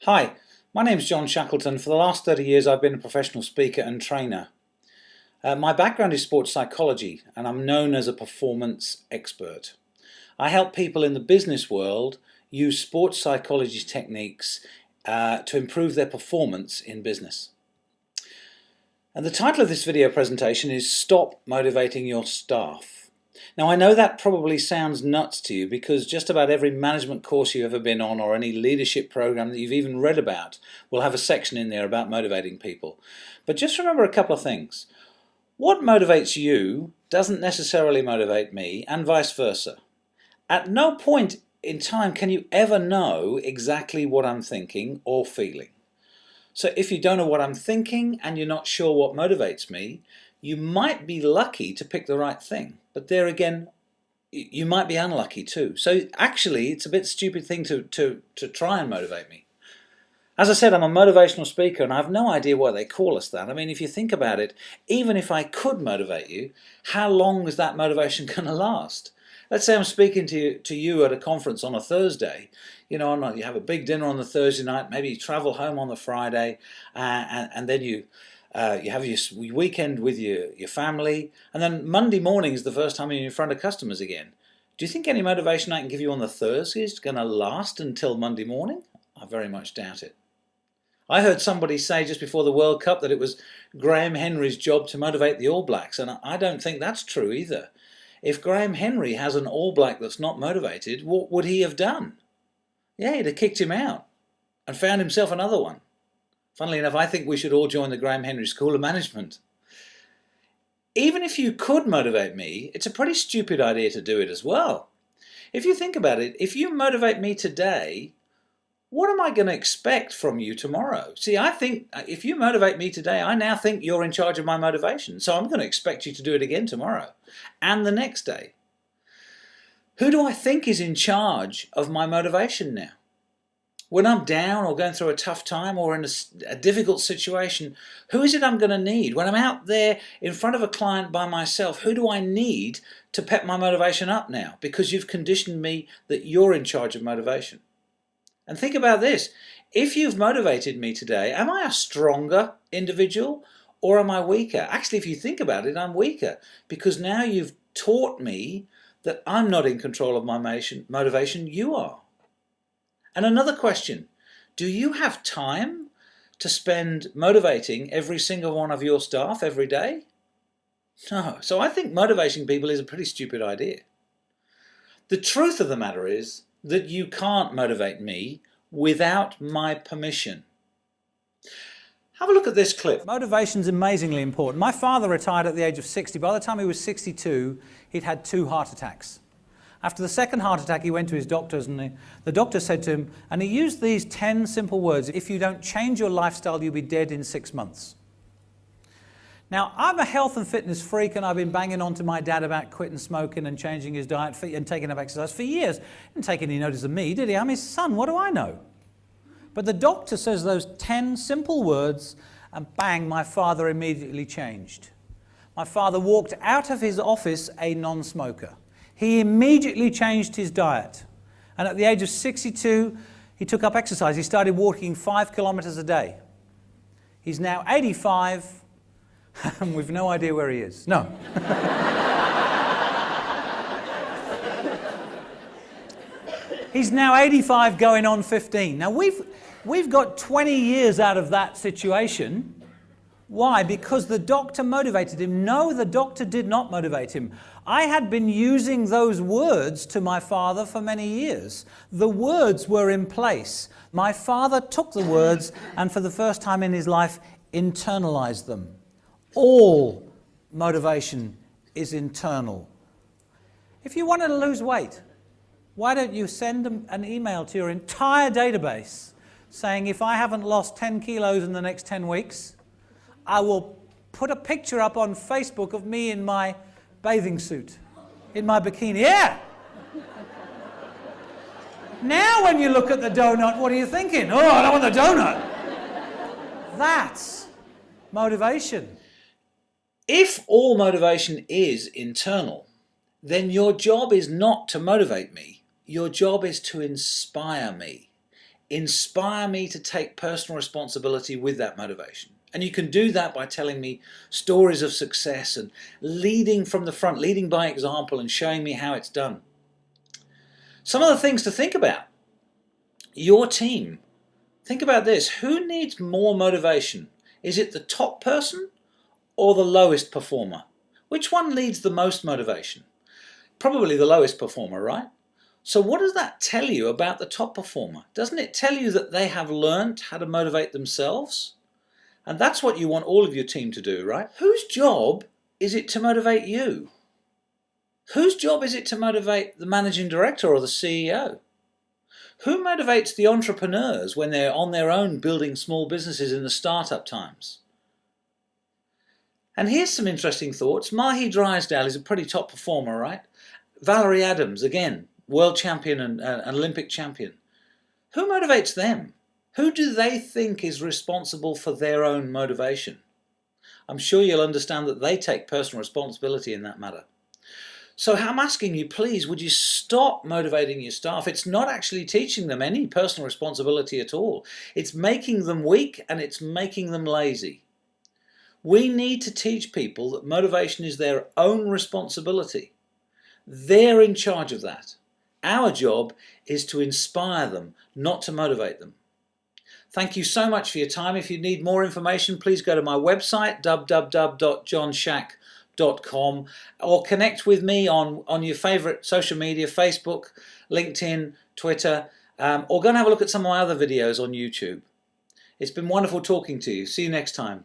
Hi, my name is John Shackleton. For the last 30 years I've been a professional speaker and trainer. My background is sports psychology and I'm known as a performance expert. I help people in the business world use sports psychology techniques to improve their performance in business. And the title of this video presentation is Stop Motivating Your Staff. Now I know that probably sounds nuts to you because just about every management course you've ever been on or any leadership program that you've even read about will have a section in there about motivating people. But just remember a couple of things. What motivates you doesn't necessarily motivate me, and vice versa. At no point in time can you ever know exactly what I'm thinking or feeling. So if you don't know what I'm thinking and you're not sure what motivates me, you might be lucky to pick the right thing. But there again, you might be unlucky too. So actually, it's a bit stupid thing to try and motivate me. As I said, I'm a motivational speaker and I have no idea why they call us that. I mean, if you think about it, even if I could motivate you, how long is that motivation going to last? Let's say I'm speaking to you at a conference on a Thursday. You know, you have a big dinner on the Thursday night, maybe you travel home on the Friday, and then you have your weekend with your family, and then Monday morning is the first time you're in front of customers again. Do you think any motivation I can give you on the Thursday is going to last until Monday morning? I very much doubt it. I heard somebody say just before the World Cup that it was Graham Henry's job to motivate the All Blacks, and I don't think that's true either. If Graham Henry has an All Black that's not motivated, what would he have done? Yeah, he'd have kicked him out and found himself another one. Funnily enough, I think we should all join the Graham Henry School of Management. Even if you could motivate me, it's a pretty stupid idea to do it as well. If you think about it, if you motivate me today, what am I going to expect from you tomorrow? See, I think if you motivate me today, I now think you're in charge of my motivation. So I'm going to expect you to do it again tomorrow and the next day. Who do I think is in charge of my motivation now? When I'm down or going through a tough time or in a difficult situation, who is it I'm going to need? When I'm out there in front of a client by myself, who do I need to pep my motivation up now? Because you've conditioned me that you're in charge of motivation. And think about this. If you've motivated me today, am I a stronger individual or am I weaker? Actually, if you think about it, I'm weaker because now you've taught me that I'm not in control of my motivation, you are. And another question, do you have time to spend motivating every single one of your staff every day? No. So I think motivating people is a pretty stupid idea. The truth of the matter is that you can't motivate me without my permission. Have a look at this clip. Motivation's amazingly important. My father retired at the age of 60. By the time he was 62, he'd had 2 heart attacks. After the second heart attack, he went to his doctors and the doctor said to him, and he used these 10 simple words, if you don't change your lifestyle, you'll be dead in 6 months. Now, I'm a health and fitness freak and I've been banging on to my dad about quitting smoking and changing his diet and taking up exercise for years. He didn't take any notice of me, did he? I'm his son, what do I know? But the doctor says those 10 simple words and bang, my father immediately changed. My father walked out of his office a non-smoker. He immediately changed his diet. And at the age of 62, he took up exercise. He started walking 5 kilometers a day. He's now 85 and we've no idea where he is. No. He's now 85 going on 15. Now we've got 20 years out of that situation. Why? Because the doctor motivated him. No, the doctor did not motivate him. I had been using those words to my father for many years. The words were in place. My father took the words and for the first time in his life internalized them. All motivation is internal. If you wanted to lose weight, why don't you send an email to your entire database saying, if I haven't lost 10 kilos in the next 10 weeks, I will put a picture up on Facebook of me in my bathing suit, in my bikini. Yeah! Now when you look at the donut, what are you thinking? Oh, I don't want the donut. That's motivation. If all motivation is internal, then your job is not to motivate me. Your job is to inspire me. inspire me to take personal responsibility with that motivation. And you can do that by telling me stories of success and leading from the front, leading by example and showing me how it's done. Some of the things to think about. Your team. Think about this. Who needs more motivation? Is it the top person or the lowest performer? Which one needs the most motivation? Probably the lowest performer, right? So what does that tell you about the top performer? Doesn't it tell you that they have learned how to motivate themselves? And that's what you want all of your team to do, right? Whose job is it to motivate you? Whose job is it to motivate the managing director or the CEO? Who motivates the entrepreneurs when they're on their own building small businesses in the startup times? And here's some interesting thoughts. Mahi Drysdale is a pretty top performer, right? Valerie Adams, again, world champion and Olympic champion. Who motivates them? Who do they think is responsible for their own motivation? I'm sure you'll understand that they take personal responsibility in that matter. So I'm asking you, please, would you stop motivating your staff? It's not actually teaching them any personal responsibility at all. It's making them weak and it's making them lazy. We need to teach people that motivation is their own responsibility. They're in charge of that. Our job is to inspire them, not to motivate them. Thank you so much for your time. If you need more information, please go to my website, www.johnshack.com, or connect with me on your favorite social media, Facebook, LinkedIn, Twitter, or go and have a look at some of my other videos on YouTube. It's been wonderful talking to you. See you next time.